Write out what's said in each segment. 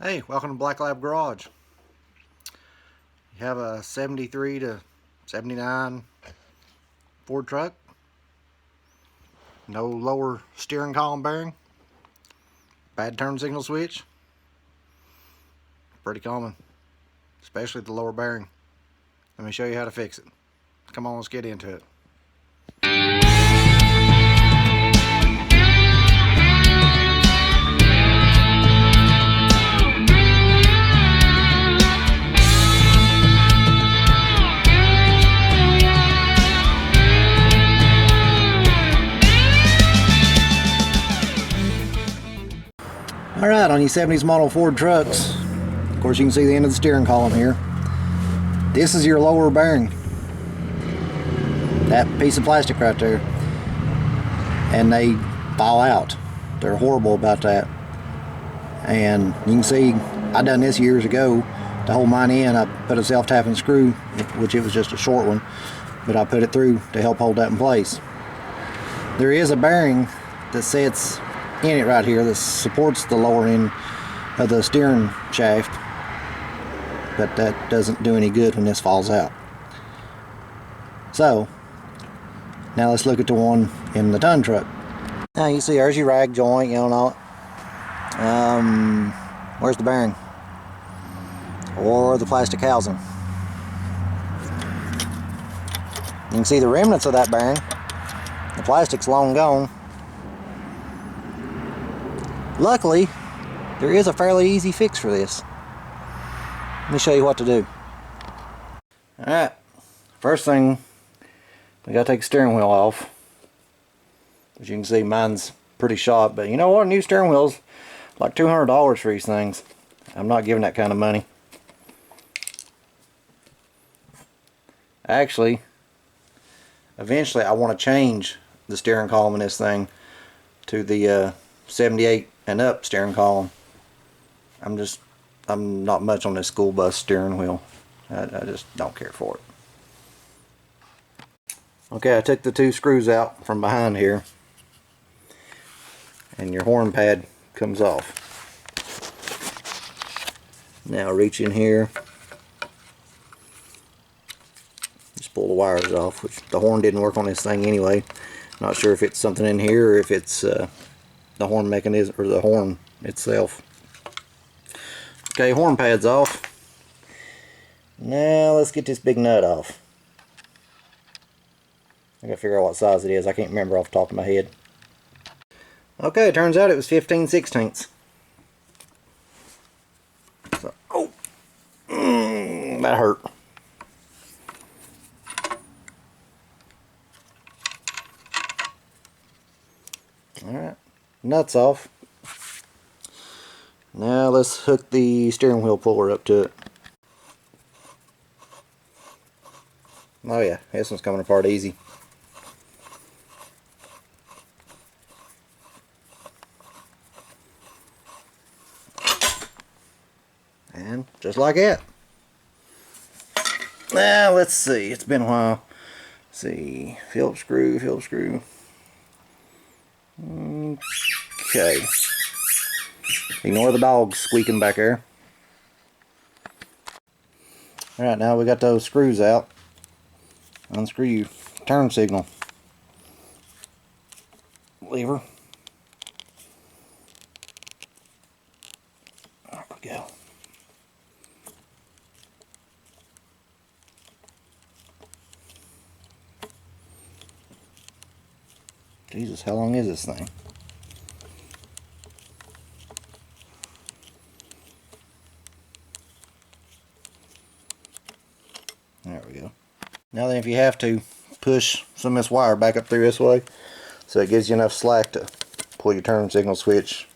Hey, welcome to Black Lab Garage. You have a 73 to 79 Ford truck, no lower steering column bearing, bad turn signal switch. Pretty common, especially the lower bearing. Let me show you how to fix it. Come on, let's get into it. Alright, on these 70s model Ford trucks, of course you can see the end of the steering column here. This is your lower bearing. That piece of plastic right there. And they fall out. They're horrible about that. And you can see, I done this years ago. To hold mine in, I put a self-tapping screw, which it was just a short one, but I put it through to help hold that in place. There is a bearing that sits in it right here that supports the lower end of the steering shaft, but that doesn't do any good when this falls out. So now let's look at the one in the ton truck. Now you see there's your rag joint, you know, where's the bearing or the plastic housing? You can see the remnants of that bearing. The plastic's long gone. Luckily, there is a fairly easy fix for this. Let me show you what to do. Alright, first thing, we gotta take the steering wheel off. As you can see, mine's pretty shot, but you know what? New steering wheels, like $200 for these things. I'm not giving that kind of money. Actually, eventually I want to change the steering column in this thing to the 78 and up steering column. I'm not much on this school bus steering wheel. I just don't care for it. Okay, I took the two screws out from behind here, and your horn pad comes off. Now reach in here, just pull the wires off, which the horn didn't work on this thing anyway. Not sure if it's something in here or if it's the horn mechanism or the horn itself. Okay, horn pad's off. Now let's get this big nut off. I gotta figure out what size it is. I can't remember off the top of my head. Okay, it turns out it was 15/16. So, oh, that hurt. Alright, nuts off. Now let's hook the steering wheel puller up to it. Oh yeah, this one's coming apart easy. And just like that. Now let's see, it's been a while. Let's see, Phillips screw. Okay. Ignore the dogs squeaking back there. Alright, now we got those screws out. Unscrew your turn signal lever. There we go. Jesus, how long is this thing? There we go. Now then, if you have to, push some of this wire back up through this way so it gives you enough slack to pull your turn signal switch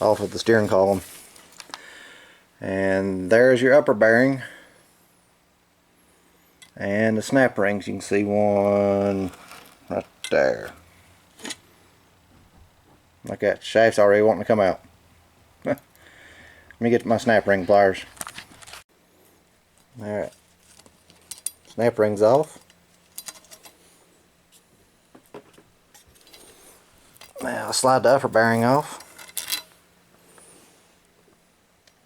off of the steering column. And there's your upper bearing and the snap rings. You can see one right there. Like that. Shaft's already wanting to come out. Let me get my snap ring pliers. Alright. Snap rings off. Now slide the upper bearing off.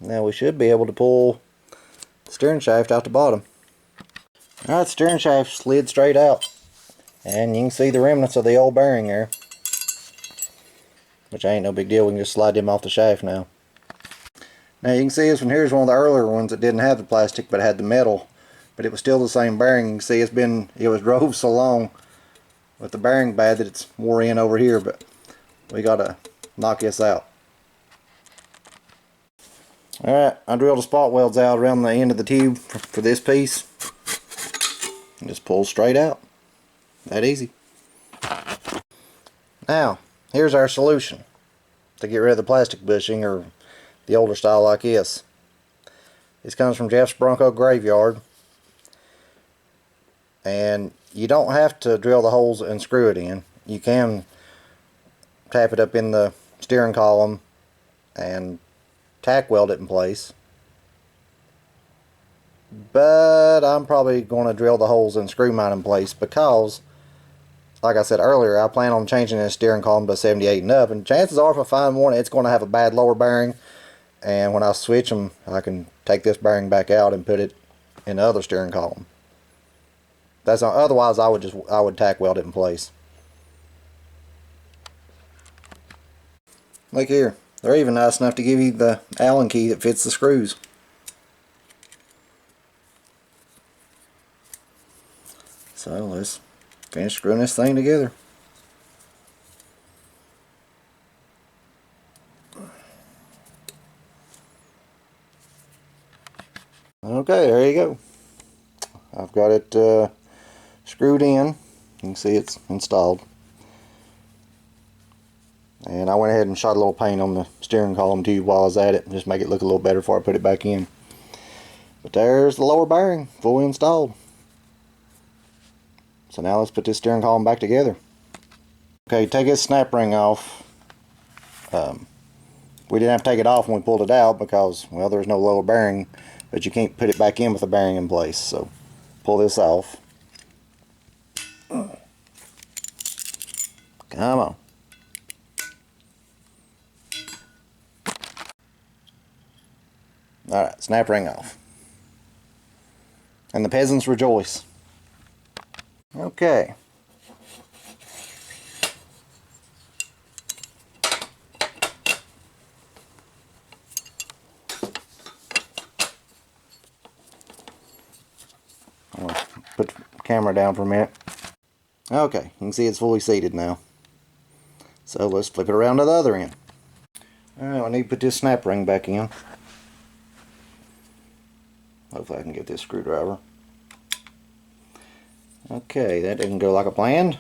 Now we should be able to pull the steering shaft out the bottom. Alright, steering shaft slid straight out. And you can see the remnants of the old bearing there. Which ain't no big deal, we can just slide them off the shaft now. Now you can see this one here is one of the earlier ones that didn't have the plastic but had the metal. But it was still the same bearing. You can see it was drove so long with the bearing bad that it's wore in over here, but we gotta knock this out. Alright, I drilled the spot welds out around the end of the tube for this piece. And just pull straight out. That easy. Now, here's our solution to get rid of the plastic bushing, or the older style like this. This comes from Jeff's Bronco Graveyard. And you don't have to drill the holes and screw it in. You can tap it up in the steering column and tack weld it in place. But I'm probably going to drill the holes and screw mine in place because, like I said earlier, I plan on changing the steering column to 78 and up, and chances are if I find one it's going to have a bad lower bearing, and when I switch them I can take this bearing back out and put it in the other steering column. That's not, otherwise I would tack weld it in place. Look here, they're even nice enough to give you the Allen key that fits the screws. So let's finish screwing this thing together. Okay, there you go. I've got it screwed in. You can see it's installed. And I went ahead and shot a little paint on the steering column tube while I was at it, just make it look a little better before I put it back in. But there's the lower bearing, fully installed. So now let's put this steering column back together. Okay, take this snap ring off. We didn't have to take it off when we pulled it out because, well, there's no lower bearing, but you can't put it back in with the bearing in place. So pull this off. Come on. Alright, snap ring off. And the peasants rejoice. Okay. I'll put the camera down for a minute. Okay, you can see it's fully seated now. So let's flip it around to the other end. Alright, I need to put this snap ring back in. Hopefully I can get this screwdriver. Okay, that didn't go like I planned.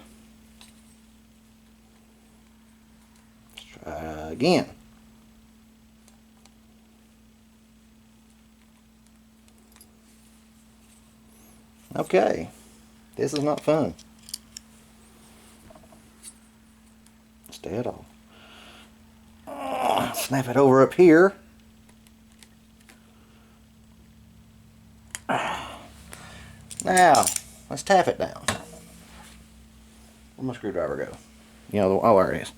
Let's try again. Okay, this is not fun. Instead, I'll snap it over up here. Now, let's tap it down. Where'd my screwdriver go? You know, oh, there it is.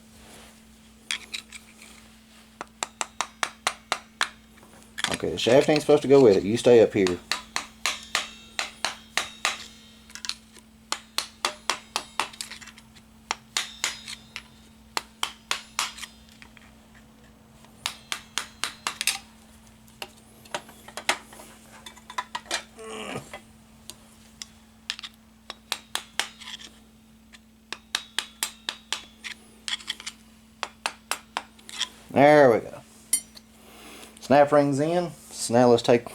Okay, the shaft ain't supposed to go with it. You stay up here. There we go. Snap rings in. So now let's take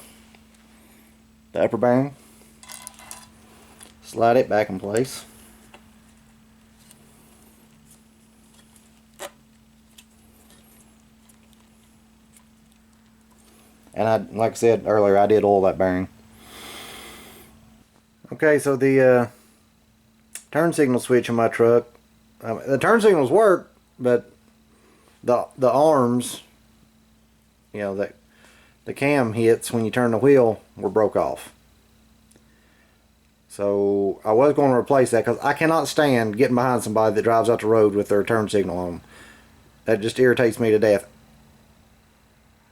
the upper bearing, slide it back in place. And like I said earlier, I did oil that bearing. Okay, so the turn signal switch in my truck, the turn signals work, but the arms, you know, that the cam hits when you turn the wheel were broke off. So I was going to replace that because I cannot stand getting behind somebody that drives out the road with their turn signal on. That just irritates me to death.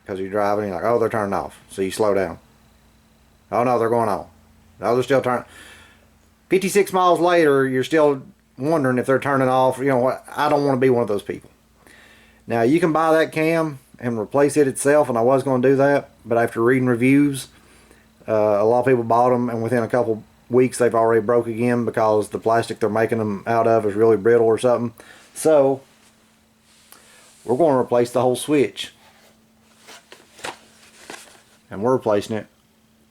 because you're driving. You're like, oh, they're turning off. So you slow down. Oh no, they're going on. No, they're still turning. 56 miles later, you're still wondering if they're turning off. You know what? I don't want to be one of those people. Now, you can buy that cam and replace it itself, and I was going to do that, but after reading reviews, a lot of people bought them, and within a couple weeks, they've already broke again because the plastic they're making them out of is really brittle or something. So, we're going to replace the whole switch. And we're replacing it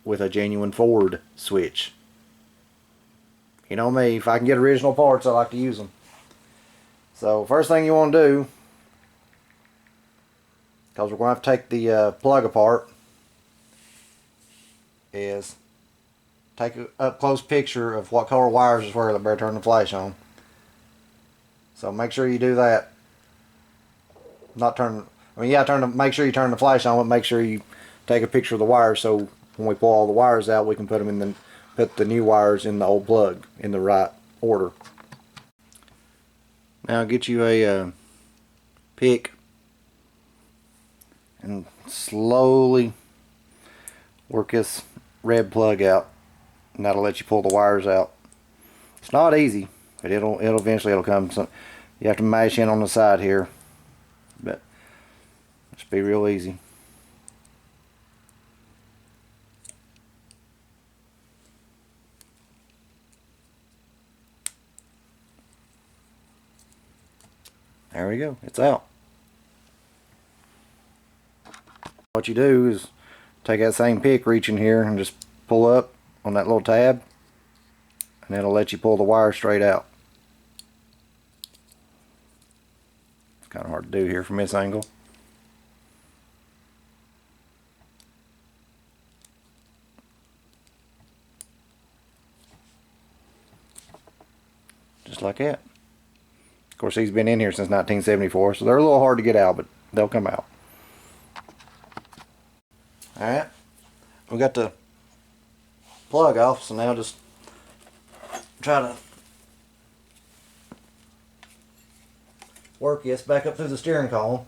with a genuine Ford switch. You know me, if I can get original parts, I like to use them. So, first thing you want to do, because we're going to have to take the plug apart, is take an up-close picture of what color wires is where they better turn the flash on. So make sure you do that. Make sure you turn the flash on, but make sure you take a picture of the wires so when we pull all the wires out, we can put the new wires in the old plug in the right order. Now get you a pick and slowly work this red plug out, and that'll let you pull the wires out. It's not easy, but it'll eventually come. So you have to mash in on the side here, but it should be real easy. There we go, it's out. What you do is take that same pick, reach in here and just pull up on that little tab, and it'll let you pull the wire straight out. It's kind of hard to do here from this angle. Just like that. Of course, he's been in here since 1974, so they're a little hard to get out, but they'll come out. Alright, we got the plug off, so now just try to work this back up through the steering column.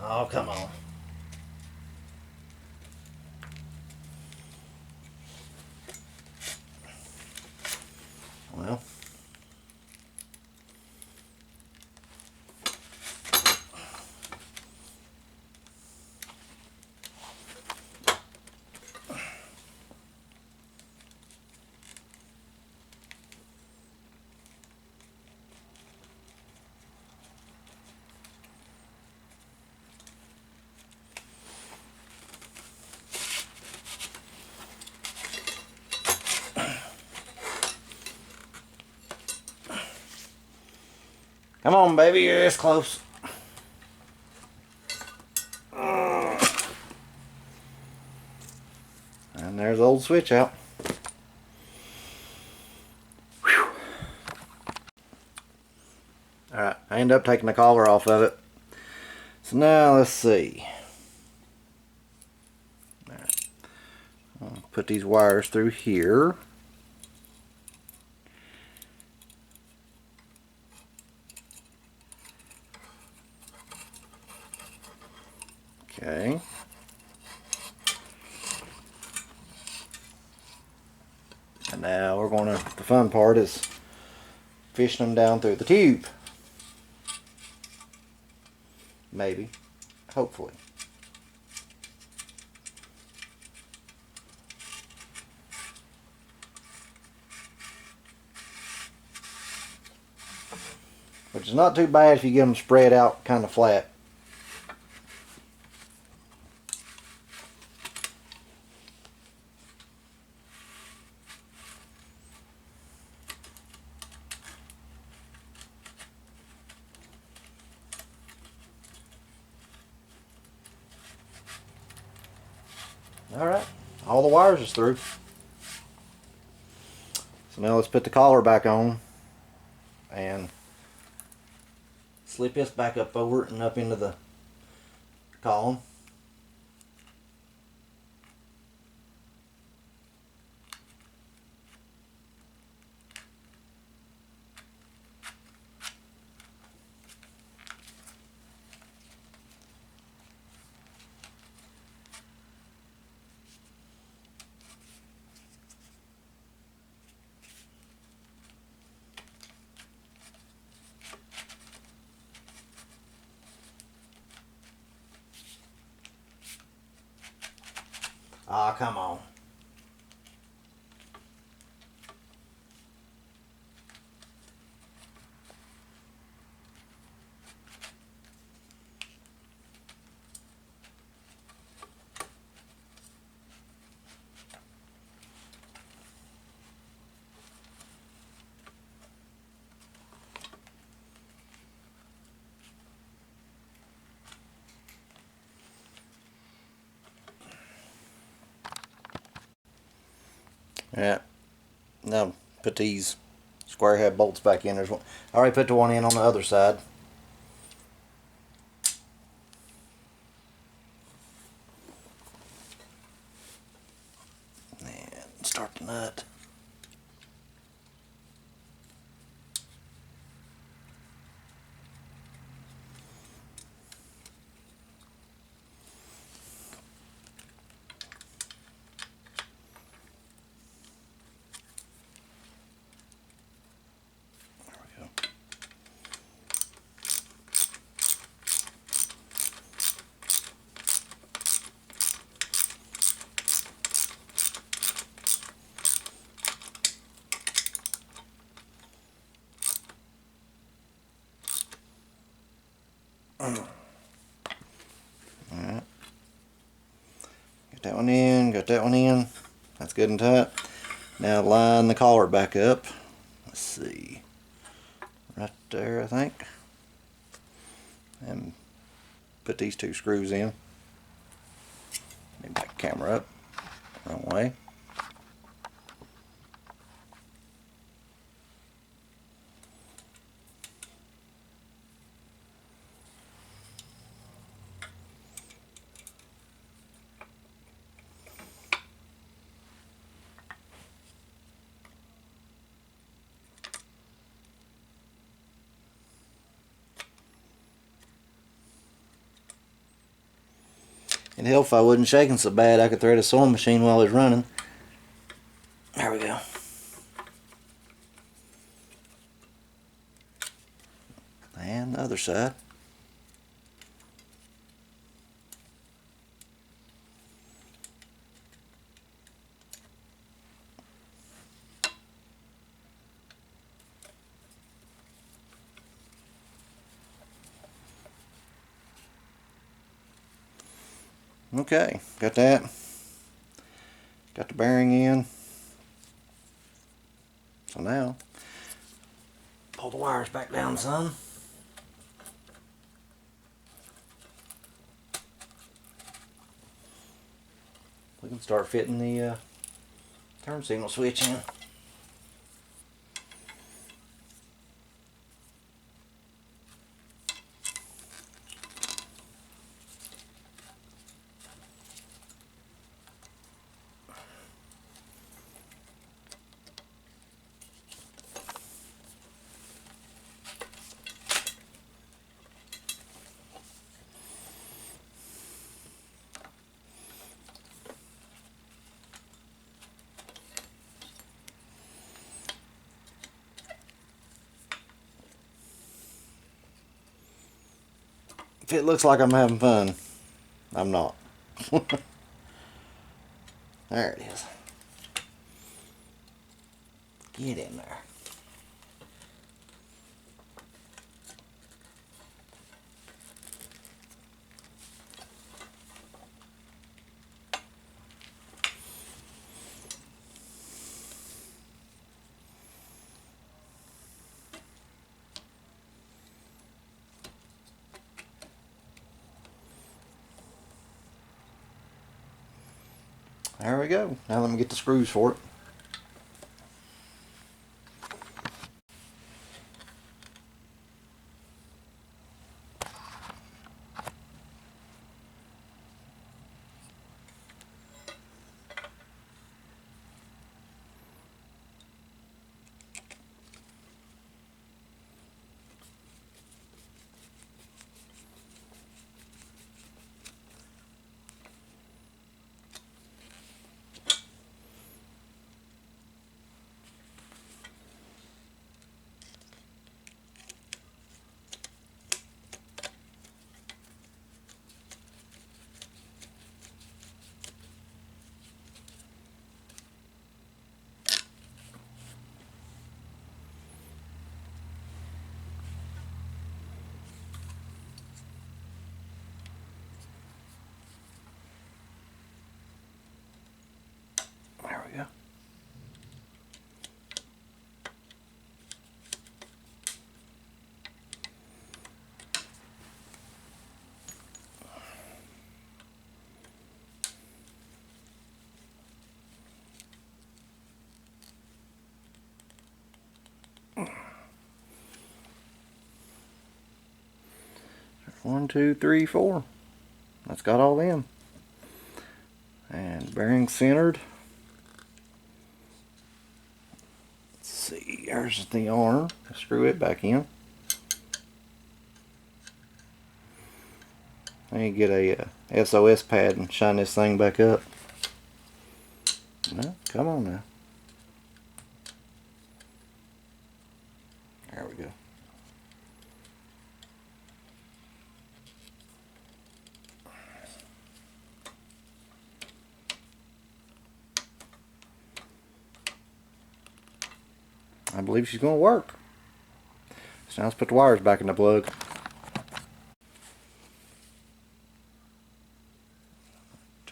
Oh, come on. Well, come on, baby, you're this close. And there's the old switch out. Whew. Alright, I end up taking the collar off of it. So now let's see. Alright, I'll put these wires through here. Okay. And now we're going to, the fun part is fishing them down through the tube. Maybe. Hopefully. But which is not too bad if you get them spread out kind of flat. Alright, all the wires is through. So now let's put the collar back on and slip this back up over it and up into the column. Ah, come on. Yeah. Now put these square head bolts back in. There's one. I already put the one in on the other side. And start the nut. Alright. Got that one in, got that one in. That's good and tight. Now line the collar back up. Let's see. Right there, I think. And put these two screws in. Maybe back the camera up. Wrong way. It'd help if I wasn't shaking so bad I could thread a sewing machine while it's running. There we go. And the other side. Okay, got that. Got the bearing in. So now, pull the wires back down some. We can start fitting the turn signal switch in. If it looks like I'm having fun, I'm not. There it is. Get in there. There we go. Now let me get the screws for it. There we go. One, two, three, four. That's got all them. And bearing centered. Let's see, there's the arm. Screw it back in. I need to get a SOS pad and shine this thing back up. No, come on now. There we go. I believe she's going to work. So now let's put the wires back in the plug.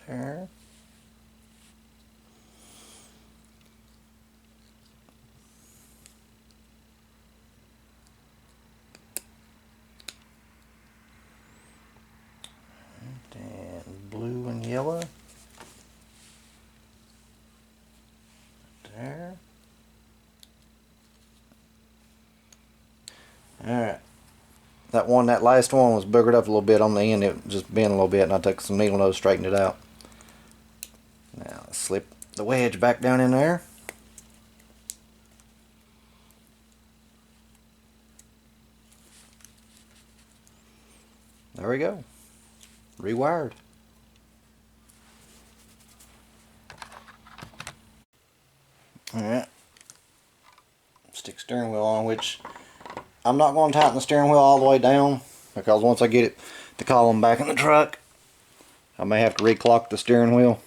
There. And blue and yellow. There. Alright. That last one was boogered up a little bit on the end. It just bent a little bit, and I took some needle nose, straightened it out. Now let's slip the wedge back down in there. There we go. Rewired. Alright. Stick steering wheel on, which I'm not going to tighten the steering wheel all the way down, because once I get the column back in the truck, I may have to reclock the steering wheel,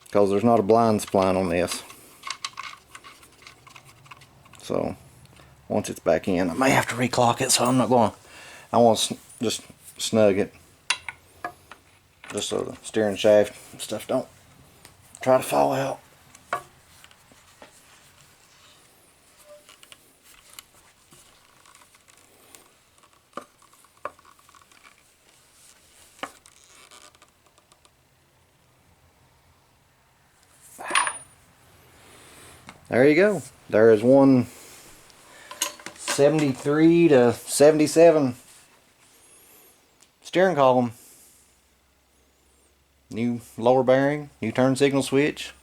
because there's not a blind spline on this. So once it's back in, I may have to reclock it, so I'm not going to. I want to just snug it, just so the steering shaft and stuff don't try to fall out. There you go. There is one 73 to 77 steering column. New lower bearing, new turn signal switch.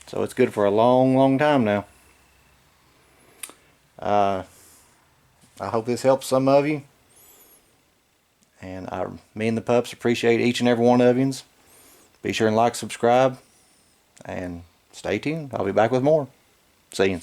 So it's good for a long, long time now. I hope this helps some of you. And me and the pups appreciate each and every one of you. Be sure and like, subscribe, and stay tuned. I'll be back with more. See you.